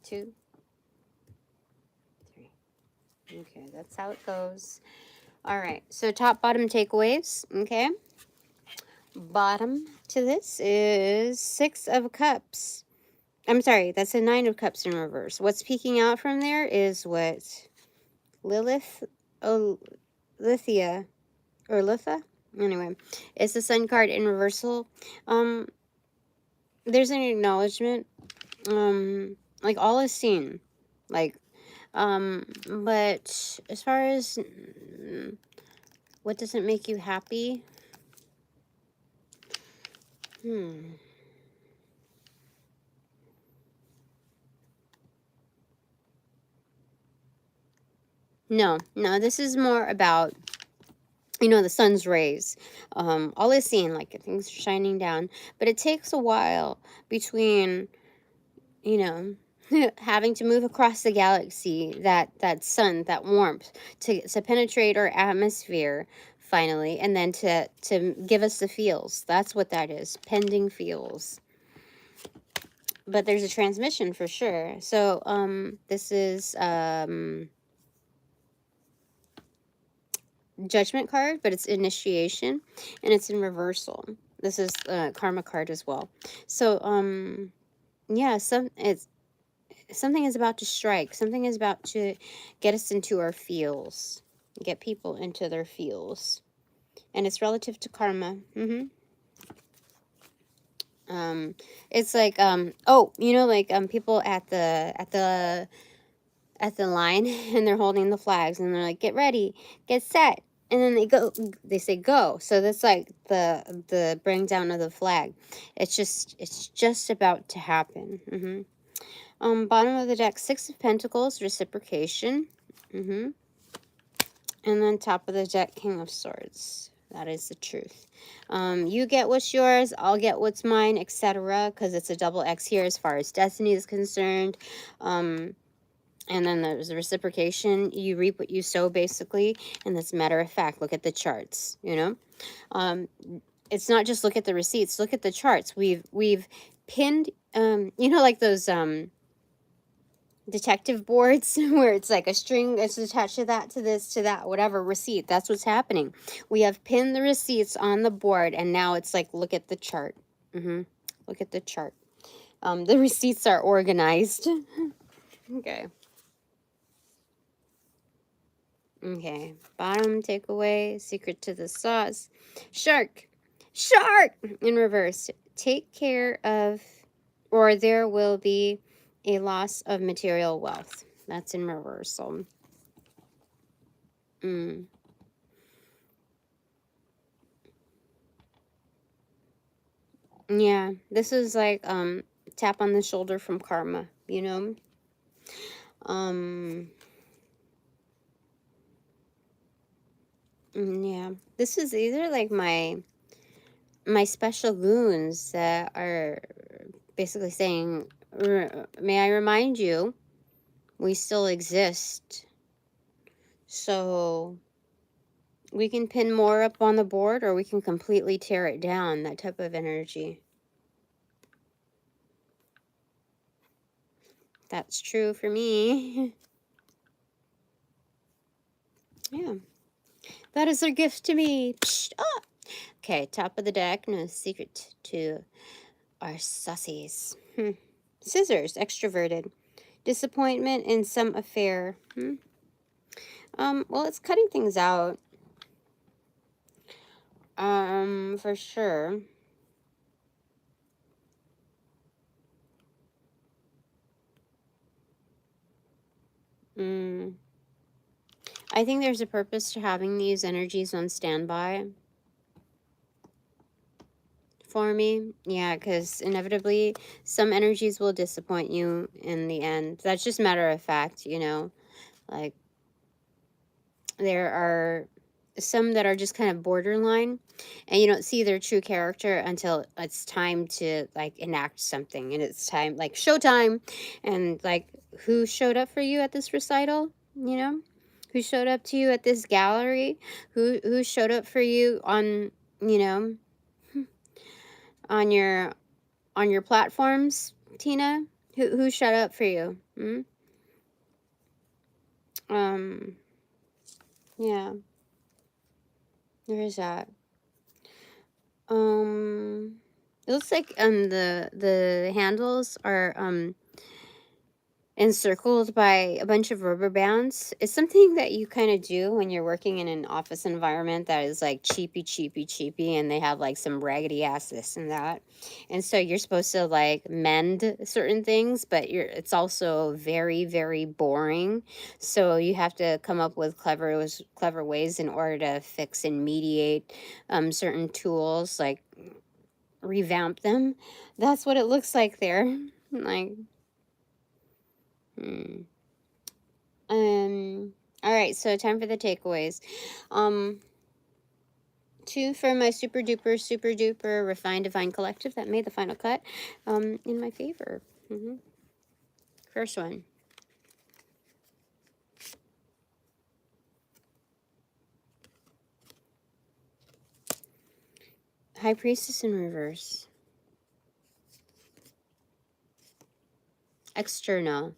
2, 3. Okay. That's how it goes. All right. So top, bottom takeaways. Okay. Bottom to this is 6 of Cups. I'm sorry, that's a 9 of Cups in reverse. What's peeking out from there is what Lilith, Lithia, or Litha? Anyway, it's the Sun card in reversal. There's an acknowledgement. Like, all is seen. Like, but as far as what doesn't make you happy, No, this is more about, you know, the sun's rays. All is seen, like things are shining down. But it takes a while between, you know, having to move across the galaxy, that sun, that warmth, to penetrate our atmosphere finally, and then to give us the feels. That's what that is, pending feels. But there's a transmission for sure. So this is Judgment card, but it's initiation, and it's in reversal. This is Karma card as well. So yeah, something is about to strike. Something is about to get us into our feels, get people into their feels, and it's relative to karma. It's like oh, you know, like people at the line, and they're holding the flags, and they're like, get ready, get set, and then they say go. So that's like the bring down of the flag. It's just about to happen. Bottom of the deck, 6 of Pentacles, reciprocation. And then top of the deck, King of Swords. That is the truth. You get what's yours, I'll get what's mine, etc. Because it's a double X here as far as destiny is concerned. And then there's the reciprocation. You reap what you sow, basically. And that's matter of fact. Look at the charts, you know. It's not just look at the receipts. Look at the charts. We've pinned, you know, like those detective boards where it's like a string is attached to that, to this, to that, whatever receipt. That's what's happening. We have pinned the receipts on the board, and now it's like, look at the chart. Look at the chart. The receipts are organized. Okay. Okay. Bottom takeaway, secret to the sauce. Shark. Shark! In reverse. Take care of, or there will be a loss of material wealth. That's in reversal. Yeah, this is like tap on the shoulder from karma, you know? Yeah. These are like my special goons that are basically saying, may I remind you, we still exist. So we can pin more up on the board, or we can completely tear it down, that type of energy. That's true for me. Yeah. That is their gift to me. Psst, ah. Okay, top of the deck. No secret to our sussies. Scissors, extroverted. Disappointment in some affair. Well, it's cutting things out. For sure. I think there's a purpose to having these energies on standby for me. Yeah, because inevitably some energies will disappoint you in the end. That's just matter of fact, you know. Like, there are some that are just kind of borderline, and you don't see their true character until it's time to like enact something, and it's time, like showtime. And like, who showed up for you at this recital, you know? Who showed up to you at this gallery? Who showed up for you on, you know, on your platforms, Tina? Who showed up for you? Yeah, there's that. It looks like the handles are encircled by a bunch of rubber bands. It's something that you kind of do when you're working in an office environment that is like cheapy, and they have like some raggedy ass this and that. And so you're supposed to like mend certain things, but it's also very, very boring. So you have to come up with clever ways in order to fix and mediate certain tools, like revamp them. That's what it looks like there. Like, all right, so time for the takeaways. 2 for my super duper refined divine collective that made the final cut in my favor. First one. High Priestess in reverse. External.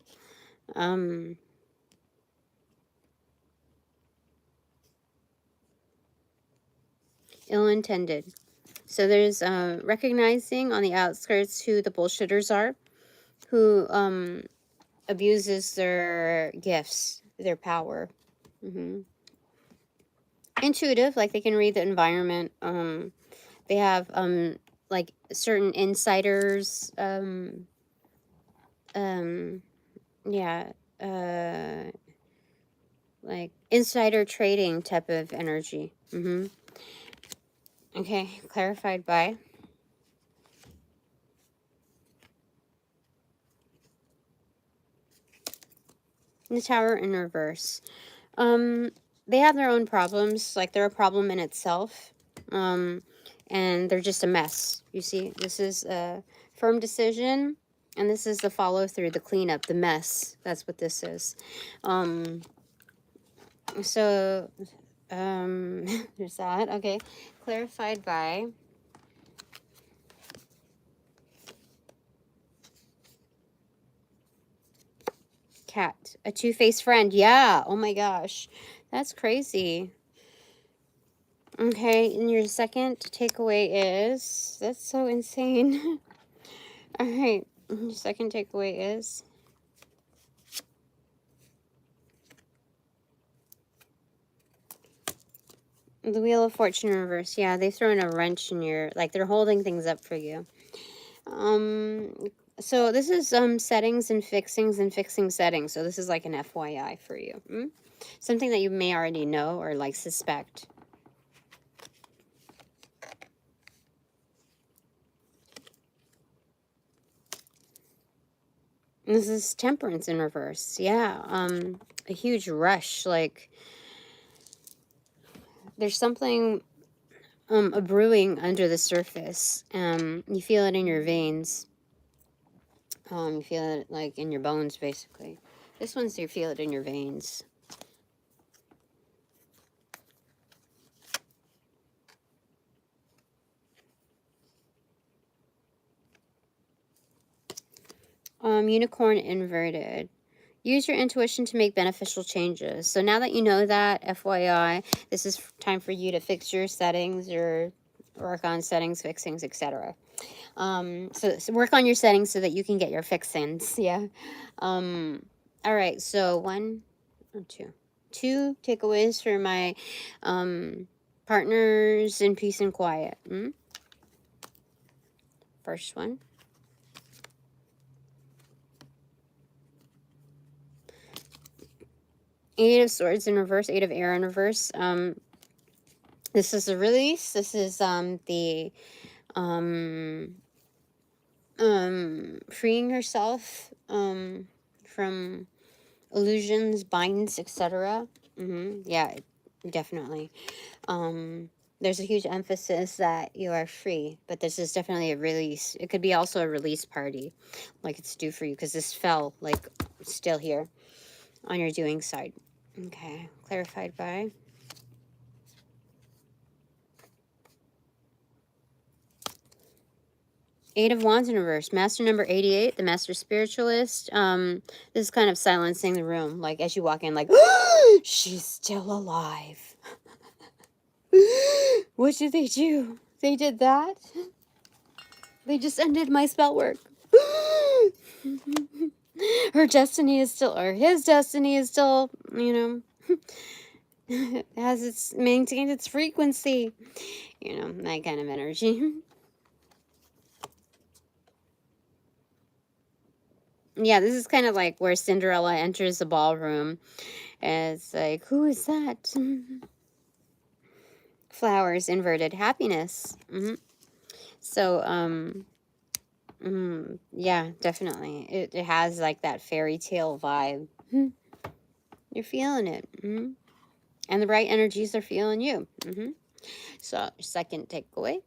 Ill-intended. So there's recognizing on the outskirts who the bullshitters are, who abuses their gifts, their power. Intuitive, like they can read the environment. They have like certain insiders. Yeah. Like insider trading type of energy. Okay, clarified by the Tower in reverse. They have their own problems, like they're a problem in itself. And they're just a mess. You see, this is a firm decision, and this is the follow through, the cleanup, the mess. That's what this is. So there's that. Okay, clarified by cat, a two-faced friend. Yeah, oh my gosh, that's crazy. Okay, and your second takeaway is, that's so insane. All right, your second takeaway is, the Wheel of Fortune in reverse. Yeah, they've thrown a wrench in your, like, they're holding things up for you. So this is settings and fixing settings. So this is like an FYI for you. Something that you may already know or like suspect. And this is Temperance in reverse. Yeah, a huge rush. Like there's something a brewing under the surface. You feel it in your veins. You feel it like in your bones, basically. This one's you feel it in your veins. Unicorn inverted. Use your intuition to make beneficial changes. So now that you know that, FYI, this is time for you to fix your settings or work on settings, fixings, etc. So work on your settings so that you can get your fixins. Yeah. All right. So one or two takeaways for my partners in peace and quiet. First one. Eight of Swords in reverse, Eight of Air in reverse. This is a release. This is the freeing yourself from illusions, binds, etc. Yeah, definitely. There's a huge emphasis that you are free, but this is definitely a release. It could be also a release party, like it's due for you, because this fell like still here on your doing side. Okay, clarified by Eight of Wands in reverse. Master number 88, the Master Spiritualist. This is kind of silencing the room. Like, as you walk in, like, she's still alive. What did they do? They did that? They just ended my spell work. Her destiny is still, or his destiny is still, has its maintained its frequency. That kind of energy. Yeah, this is kind of like where Cinderella enters the ballroom. And it's like, who is that? Flowers, inverted, happiness. So, yeah, definitely. It has like that fairy tale vibe. You're feeling it. And the bright energies are feeling you. So, second takeaway.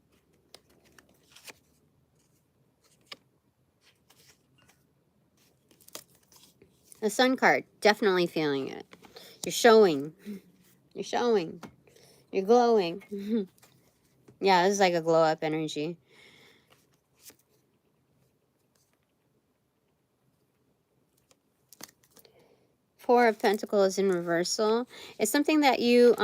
The Sun card, definitely feeling it. You're showing. You're showing. You're glowing. Yeah, this is like a glow up energy. Four of Pentacles in reversal. It's something that you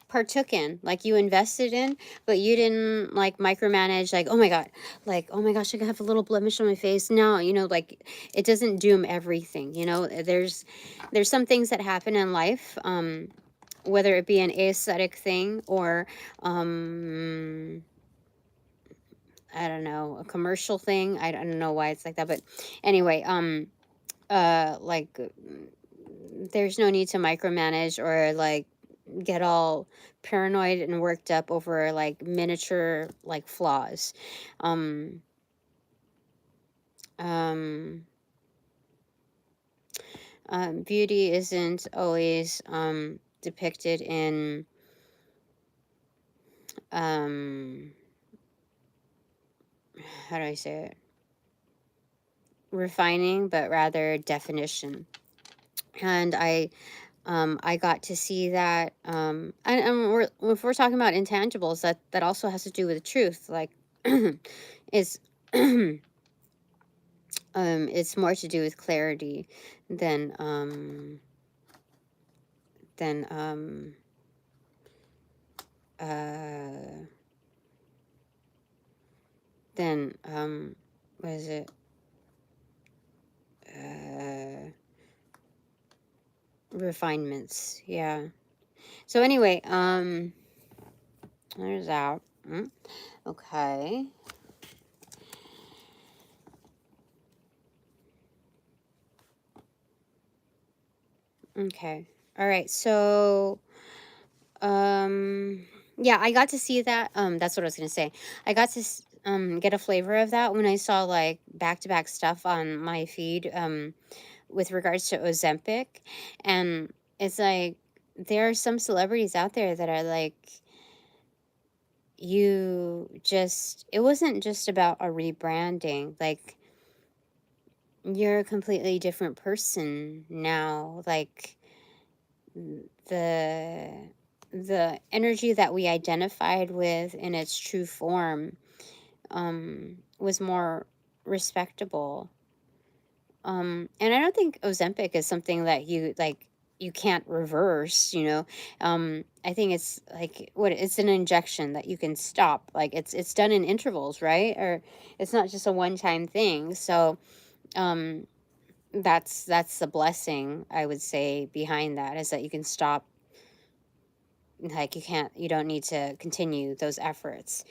partook in, like you invested in, but you didn't like micromanage, like, oh my god, like, oh my gosh, I have a little blemish on my face. No, like it doesn't doom everything. There's some things that happen in life, whether it be an aesthetic thing or I don't know, a commercial thing. I don't know why it's like that, but anyway, like there's no need to micromanage or like get all paranoid and worked up over like miniature like flaws. Beauty isn't always depicted in how do I say it? Refining, but rather definition. And I got to see that, and if we're talking about intangibles, that also has to do with truth. Like, it's it's more to do with clarity than than uh, what is it? Refinements. Yeah. So anyway, there's that. Okay. Okay. All right. So, yeah, I got to see that. That's what I was gonna say. I got to get a flavor of that when I saw like back-to-back stuff on my feed with regards to Ozempic, and it's like there are some celebrities out there that are like, it wasn't just about a rebranding. Like, you're a completely different person now. Like, the energy that we identified with in its true form was more respectable. And I don't think Ozempic is something that you can't reverse, you know. I think it's like, it's an injection that you can stop. Like, it's done in intervals, right? Or it's not just a one-time thing. So that's the blessing, I would say, behind that, is that you can stop. Like, you don't need to continue those efforts.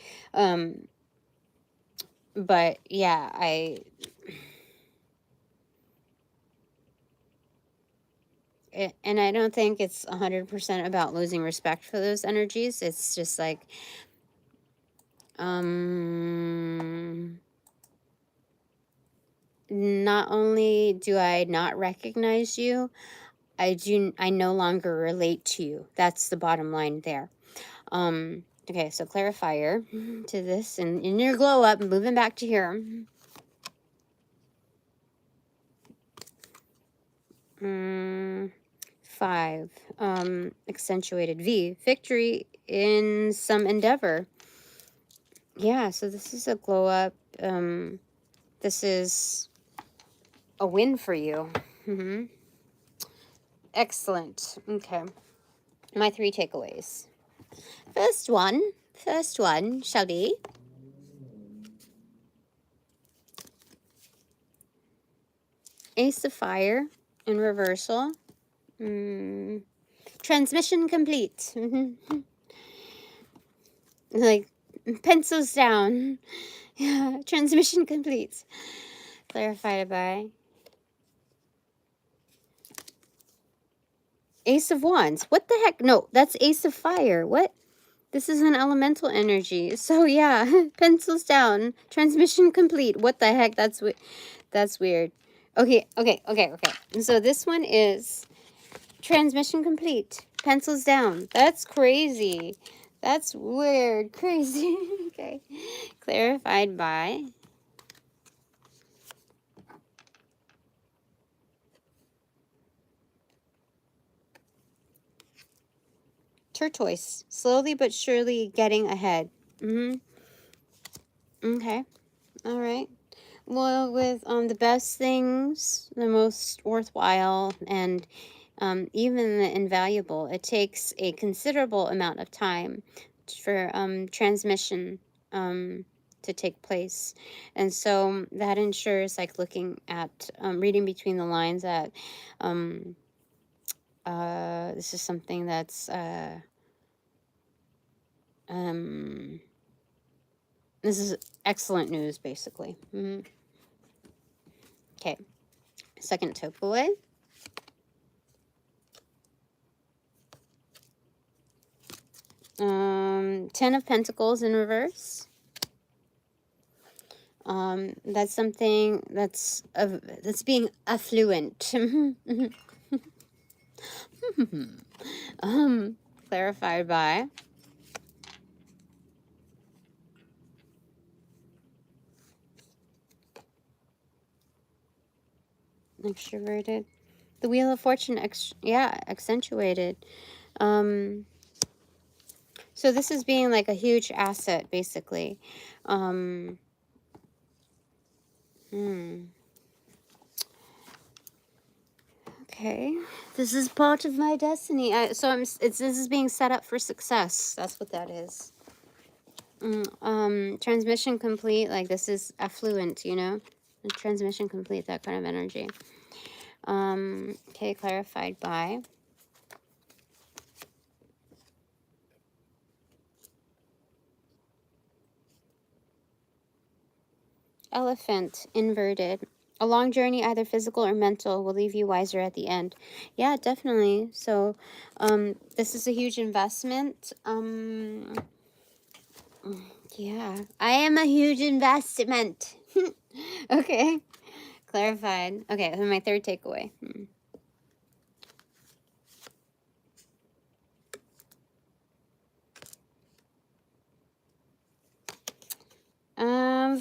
But yeah, and I don't think it's 100% about losing respect for those energies. It's just like, not only do I not recognize you, I no longer relate to you. That's the bottom line there. Okay, so clarifier to this, and in your glow up, moving back to here. 5, accentuated V, victory in some endeavor. Yeah, so this is a glow up. This is a win for you. Excellent. Okay, my 3 takeaways. First one shall be, Ace of Fire in reversal. Transmission complete. Like, pencils down. Yeah, transmission complete. Clarified by Ace of Wands. What the heck? No, that's Ace of Fire. What? This is an elemental energy. So yeah, pencils down. Transmission complete. What the heck? That's weird. Okay. So this one is transmission complete. Pencils down. That's crazy. That's weird. Crazy. Okay. Clarified by Turquoise. Slowly but surely getting ahead. Okay. All right. Well, with the best things, the most worthwhile, and even the invaluable, it takes a considerable amount of time for transmission to take place. And so that ensures, like, looking at, reading between the lines, that this is something that's this is excellent news, basically. Okay, second takeaway. 10 of Pentacles in reverse. That's something that's being affluent. Clarified by extroverted. The Wheel of Fortune, accentuated. So this is being like a huge asset, basically. Okay, this is part of my destiny. This is being set up for success. That's what that is. Transmission complete. Like this is affluent, you know. Transmission complete. That kind of energy. Okay, clarified by. Elephant, inverted. A long journey, either physical or mental, will leave you wiser at the end. Yeah, definitely. So, this is a huge investment. Yeah, I am a huge investment. Okay, clarified. Okay, so my third takeaway.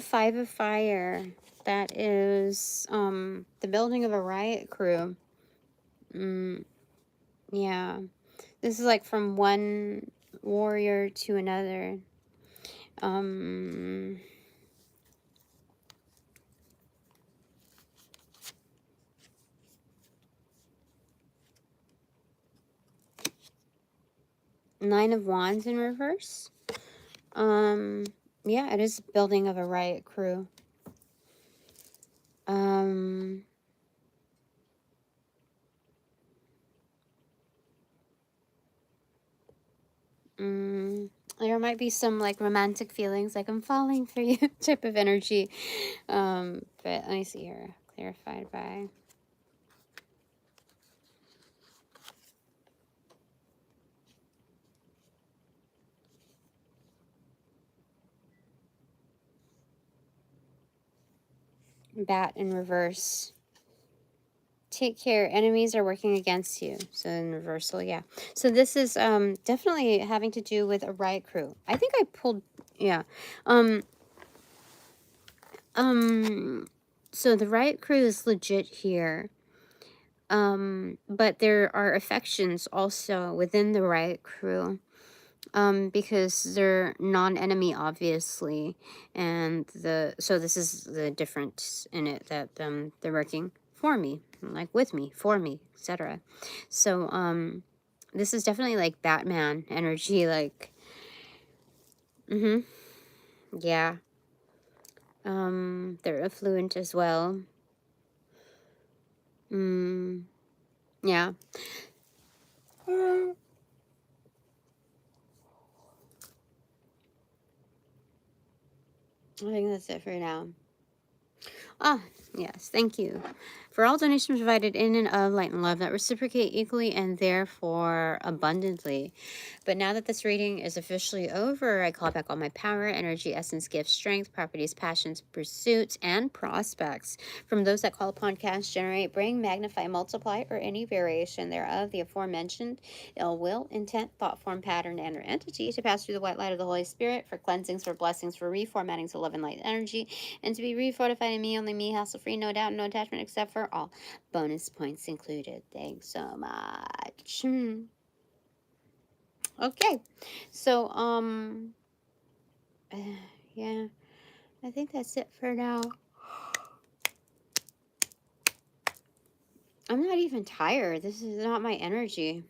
5 of fire. That is, the building of a riot crew. Yeah. This is like from one warrior to another. 9 of Wands in reverse. Yeah, it is building of a riot crew. There might be some like romantic feelings, like I'm falling for you type of energy. But let me see here. Clarified by. Bat in reverse. Take care. Enemies are working against you. So in reversal, yeah. So this is definitely having to do with a riot crew. I think I pulled, yeah. So the riot crew is legit here. But there are affections also within the riot crew. Because they're non-enemy, obviously, and so this is the difference in it, that they're working for me, like with me, for me, etc. So this is definitely like Batman energy, like yeah. They're affluent as well. Yeah. I think that's it for now. Ah, yes, thank you. For all donations provided in and of light and love that reciprocate equally and therefore abundantly. But now that this reading is officially over, I call back all my power, energy, essence, gifts, strength, properties, passions, pursuits, and prospects from those that call upon, cast, generate, bring, magnify, multiply, or any variation thereof, the aforementioned ill will, intent, thought form, pattern, and or entity, to pass through the white light of the Holy Spirit for cleansings, for blessings, for reformatting to love and light energy, and to be refortified in me, only me, hassle free, no doubt, no attachment, except for all bonus points included. Thanks so much. Okay, so yeah, I think that's it for now. I'm not even tired. This is not my energy.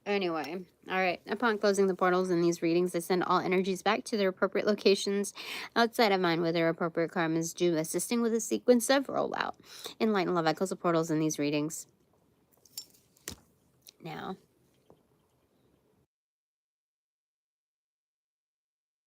Anyway, all right. Upon closing the portals in these readings, I send all energies back to their appropriate locations outside of mine, where their appropriate karma is due, assisting with a sequence of rollout. In light and love, I close the portals in these readings now.